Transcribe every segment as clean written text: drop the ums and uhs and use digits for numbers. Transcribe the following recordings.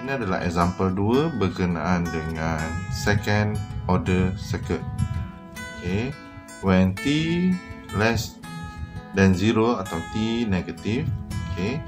Ini adalah example 2 berkenaan dengan second order circuit. Okay. When t less than 0 atau t negative, okay,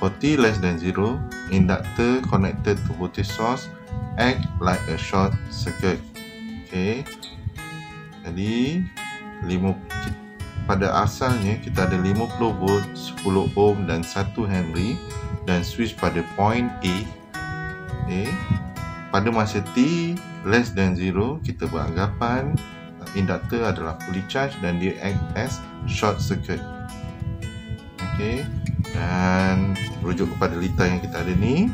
for t less than 0, inductor connected to voltage source act like a short circuit. Okay. Jadi pada asalnya kita ada 50 volt, 10 ohm dan 1 Henry dan switch pada point A. Okay. Pada masa t less than 0, kita beranggapan inductor adalah fully charged dan dia act as short circuit. Okay. Dan rujuk kepada lita yang kita ada ni,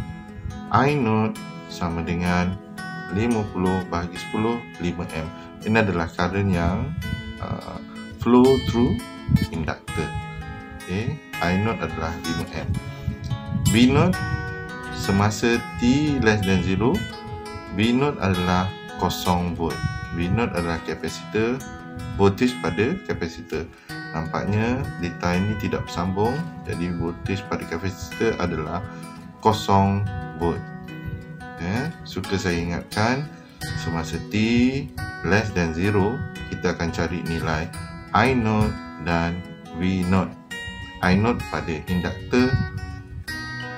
I naught sama dengan 50 bahagi 10, 5 A. Ini adalah current yang flow through inductor. Okay. I naught adalah 5 A. B naught semasa t less than 0, V naught adalah 0 volt. V naught adalah kapasitor, voltage pada kapasitor. Nampaknya lita ini tidak bersambung, jadi voltage pada kapasitor adalah 0 volt. Suka saya ingatkan, semasa t less than 0, kita akan cari nilai I naught dan V naught. I naught pada inductor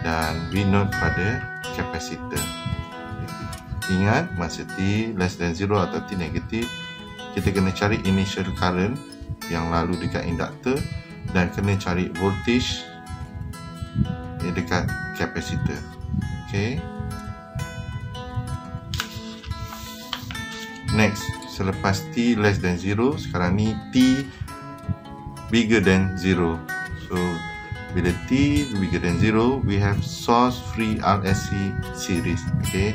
dan V naught pada kapasitor. Ingat, masa t less than 0 atau t negatif, kita kena cari initial current yang lalu dekat inductor dan kena cari voltage dekat kapasitor. Okay. Next, selepas t less than 0, sekarang ni t bigger than 0. So, bila t bigger than 0, we have source free RLC series. Okay.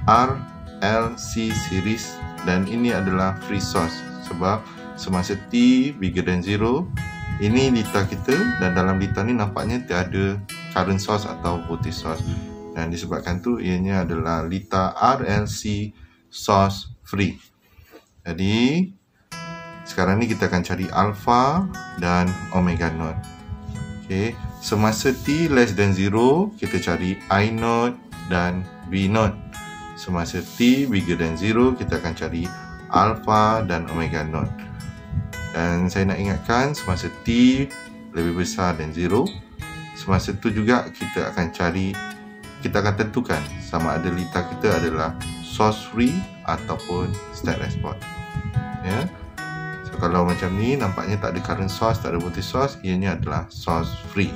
RLC series, dan ini adalah free source sebab semasa t bigger than 0, ini lita kita dan dalam lita ni nampaknya tiada current source atau voltage source, dan disebabkan tu ianya adalah lita RLC source free. Jadi sekarang ni kita akan cari alpha dan omega naught. Okay. Semasa t less than 0, kita cari I naught dan V naught. Semasa t bigger than 0, kita akan cari alpha dan omega naught. Dan saya nak ingatkan, semasa t lebih besar dan 0, semasa tu juga kita akan tentukan sama ada lita kita adalah source free ataupun step response. Ya. So kalau macam ni, nampaknya tak ada current source, tak ada voltage source, ianya adalah source free,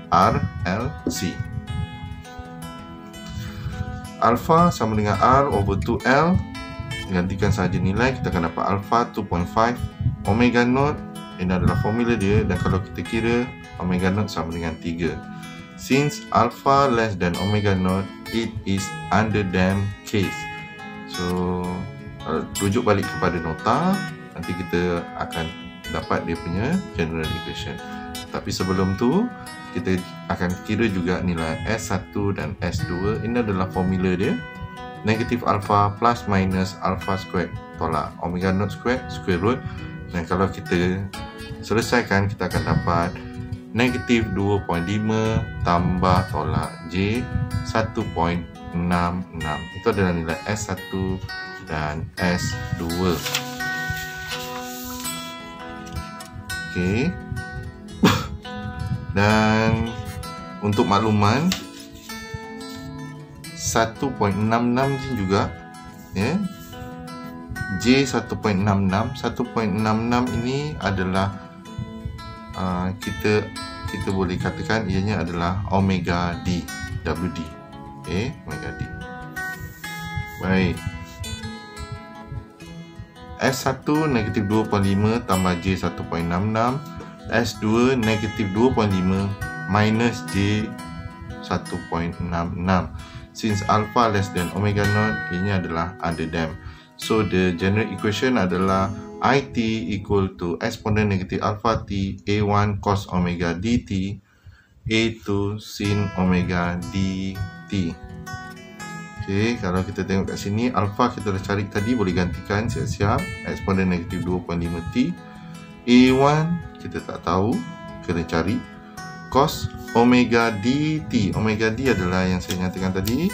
RLC. Alpha sama dengan R over 2L. Gantikan saja nilai, kita akan dapat alpha 2.5. Omega naught, ini adalah formula dia, dan kalau kita kira, omega naught sama dengan 3. Since alpha less than omega naught, it is underdamped case. So, rujuk balik kepada nota, nanti kita akan dapat dia punya general equation. Tapi sebelum tu, kita akan kira juga nilai S1 dan S2. Ini adalah formula dia. Negatif alpha plus minus alpha squared, tolak omega naught squared, square root. Dan kalau kita selesaikan, kita akan dapat negatif 2.5 tambah tolak J 1.66. Itu adalah nilai S1 dan S2. Okey. Dan untuk makluman, 1.66 juga, ya. J 1.66. 1.66 ini adalah kita boleh katakan ianya adalah omega D, WD. Okay, omega D. Baik. S1 negatif 2.5 tambah J 1.66. S2 negatif 2.5 minus J 1.66. Since alpha less than omega naught, ini adalah underdamped. So the general equation adalah IT equal to exponent negatif alpha T A1 cos omega dt A2 sin omega dt. Okay, kalau kita tengok kat sini, alpha kita dah cari tadi, boleh gantikan siap-siap. Exponent negatif 2.5 T. A1 kita tak tahu, kena cari. cos omega dt. Omega d adalah yang saya nyatakan tadi,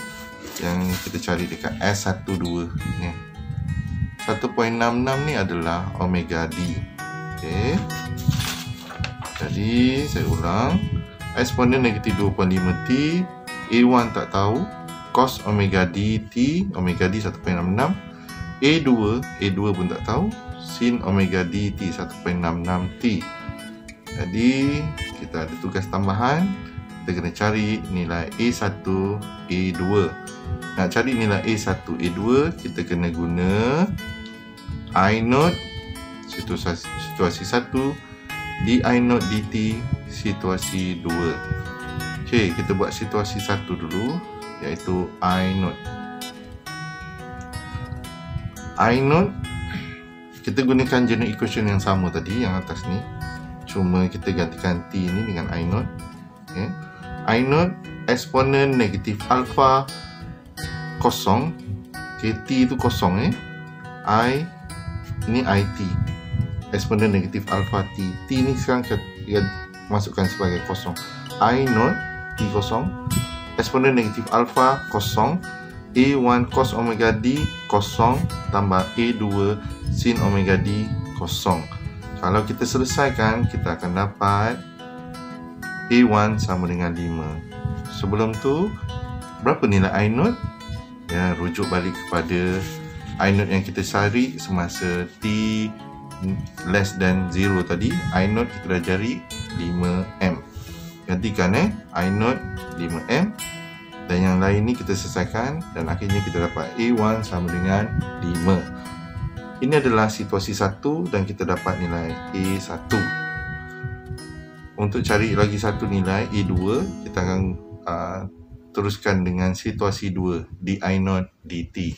yang kita cari dekat S12 ni. 1.66 ni adalah omega d. Okey. Jadi saya ulang, eksponen negatif 2.5 T, A1 tak tahu, cos omega d T, omega d 1.66, A2 pun tak tahu, sin omega d T 1.66 T. Jadi kita ada tugas tambahan, kita kena cari nilai A1, A2. Nak cari nilai A1, A2, kita kena guna I0 situasi 1, di-I0 dt situasi 2. Okey, kita buat situasi 1 dulu, iaitu I0. I0 kita gunakan general equation yang sama tadi, yang atas ni. Cuma kita gantikan T ni dengan I0. Okay. I0 eksponen negatif alpha kosong. Okay, T itu kosong I ini IT. Eksponen negatif alpha T. T ni sekarang kita masukkan sebagai kosong. I0 T kosong. Eksponen negatif alpha kosong. A1 cos omega D kosong tambah A2 sin omega D kosong. Kalau kita selesaikan, kita akan dapat A1 sama dengan 5. Sebelum tu, berapa nilai I0? Ya, rujuk balik kepada I0 yang kita cari semasa T less than 0 tadi. I0 kita dah cari 5M. Gantikan I0 5M. Dan yang lain ni kita selesaikan, dan akhirnya kita dapat A1 sama dengan 5. Ini adalah situasi 1 dan kita dapat nilai A1. Untuk cari lagi satu nilai A2, kita akan teruskan dengan situasi 2, di-I0 dt.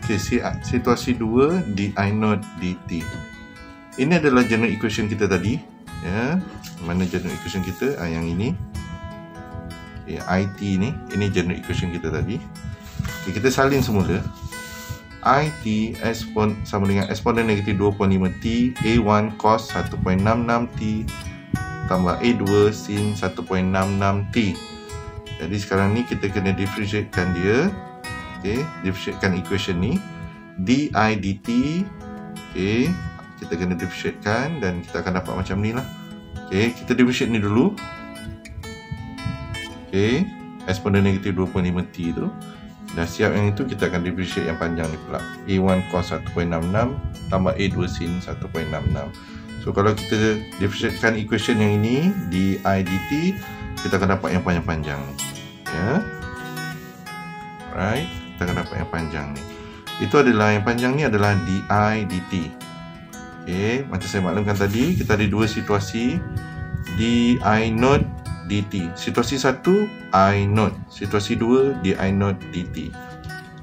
Okay, situasi 2, di-I0 dt. Ini adalah general equation kita tadi. Ya, mana general equation kita? Yang ini. Okay, IT ni, ini general equation kita tadi. Okay, kita salin semula. IT sama dengan eksponen negatif 2.5 T, A1 cos 1.66 T tambah A2 sin 1.66 T. Jadi sekarang ni kita kena differentiatekan dia. Okay, differentiatekan equation ni. di dt. Okay, kita kena differentiatekan dan kita akan dapat macam ni lah. Okay, kita differentiate ni dulu. Okay, eksponen negatif 2.5 T tu. Dah siap yang itu, kita akan differentiate yang panjang ni pula. A1 cos 1.66 tambah A2 sin 1.66. So kalau kita differentiatekan equation yang ini, di dt, kita akan dapat yang panjang-panjang ni. Ya. Right, kita akan dapat yang panjang ni. Itu adalah yang panjang ni adalah di dt. Okay, macam saya maklumkan tadi, kita ada dua situasi, di-I0 dt. Situasi 1, I0. Situasi 2, di-I0 dt.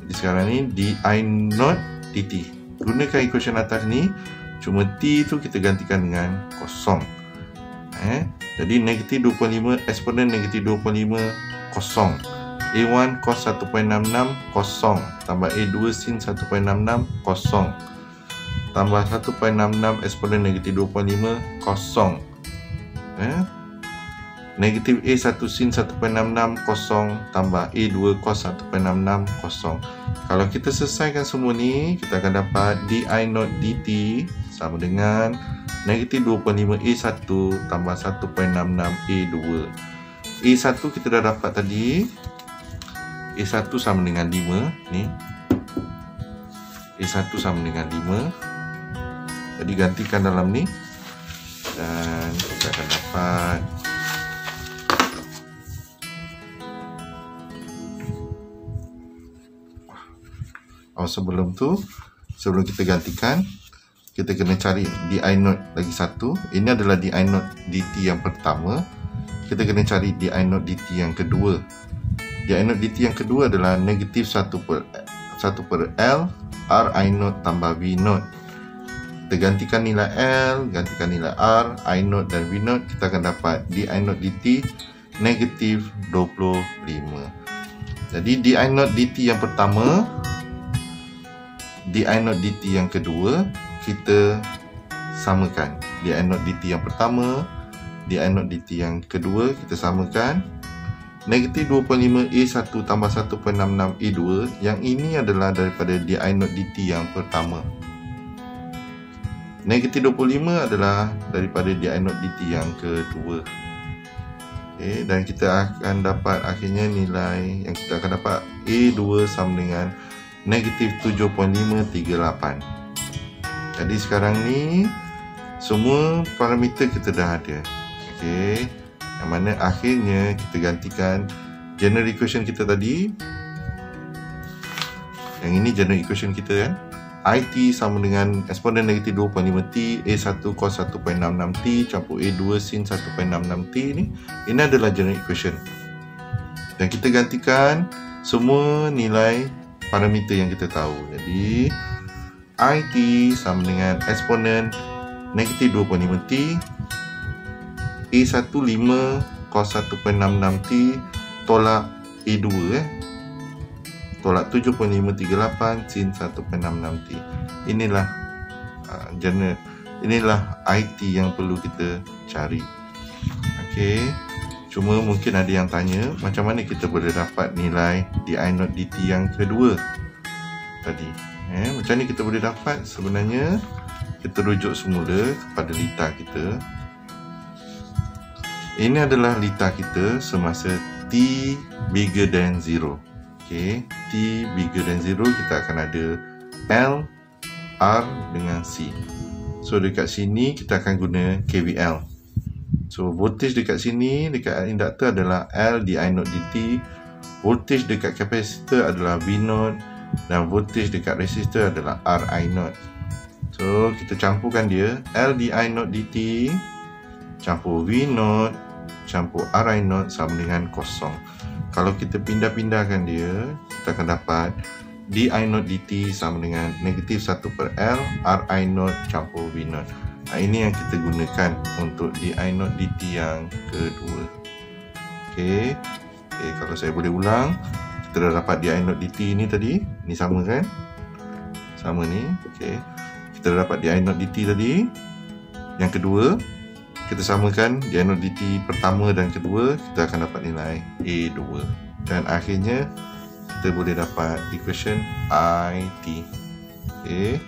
Jadi sekarang ni, di-I0 dt. Gunakan equation atas ni, cuma T tu kita gantikan dengan kosong. Jadi negatif 2.5, eksponen negatif 2.5, kosong. A1 cos 1.66, kosong. Tambah A2 sin 1.66, kosong. Tambah 1.66 eksponen negatif 2.5, kosong. Negatif A1 sin 1.66, kosong. Tambah A2 cos 1.66, kosong. Kalau kita selesaikan semua ni, kita akan dapat di-I0 dt sama dengan negatif 2.5 A1 tambah 1.66 A2. A1 kita dah dapat tadi. A1 sama dengan 5 ni. A1 sama dengan 5. Jadi gantikan dalam ni dan kita akan dapat sebelum kita gantikan, kita kena cari di-I0 lagi satu. Ini adalah di-I0 dt yang pertama. Kita kena cari di-I0 dt yang kedua. Di-I0 dt yang kedua adalah negatif 1 per L R I0 tambah V0. Kita gantikan nilai L, gantikan nilai R, I0 dan V0, kita akan dapat di-I0 dt negatif 25. Jadi di-I0 dt yang pertama, di-I0 dt yang kedua, kita samakan. di I naught dt yang pertama, di I naught dt yang kedua kita samakan. Negatif 2.5 A1 tambah 1.66 A2, yang ini adalah daripada di I naught dt yang pertama. Negatif 25 adalah daripada di I naught dt yang kedua. Okay, dan kita akan dapat akhirnya nilai yang kita akan dapat A2 sama dengan negatif 7.538. Jadi sekarang ni semua parameter kita dah ada. Okay, yang mana akhirnya kita gantikan general equation kita tadi. Yang ini general equation kita kan. IT sama dengan eksponen negatif 2.5T A1 cos 1.66T campur A2 sin 1.66T ni. Ini adalah general equation. Dan kita gantikan semua nilai parameter yang kita tahu. Jadi IT sama dengan eksponen negatif 2.5T A1 5 cos 1.66T tolak A2 tolak 7.538 sin 1.66T. Inilah inilah IT yang perlu kita cari. Okey. Cuma mungkin ada yang tanya macam mana kita boleh dapat nilai di I naught dt yang kedua tadi. Macam ni kita boleh dapat? Sebenarnya kita rujuk semula kepada litar kita. Ini adalah litar kita semasa T bigger than 0. Okay, T bigger than 0 kita akan ada L, R dengan C. So dekat sini kita akan guna KVL. So voltage dekat sini dekat induktor adalah L di I naught dt. Voltage dekat kapasitor adalah V0 dan voltage dekat resistor adalah R I naught. So kita campurkan dia, L di I naught dt campur V0 campur R I naught sama dengan kosong. Kalau kita pindah-pindahkan dia, kita akan dapat di I naught dt sama dengan negatif 1 per L R I naught campur V0. Ini yang kita gunakan untuk di I naught dt yang kedua. Okey. Kalau saya boleh ulang, kita dah dapat di I naught dt ni tadi. Ni sama kan? Sama ni. Okey. Kita dah dapat di I naught dt tadi. Yang kedua, kita samakan di I naught dt pertama dan kedua, kita akan dapat nilai A2. Dan akhirnya kita boleh dapat equation IT. Okey.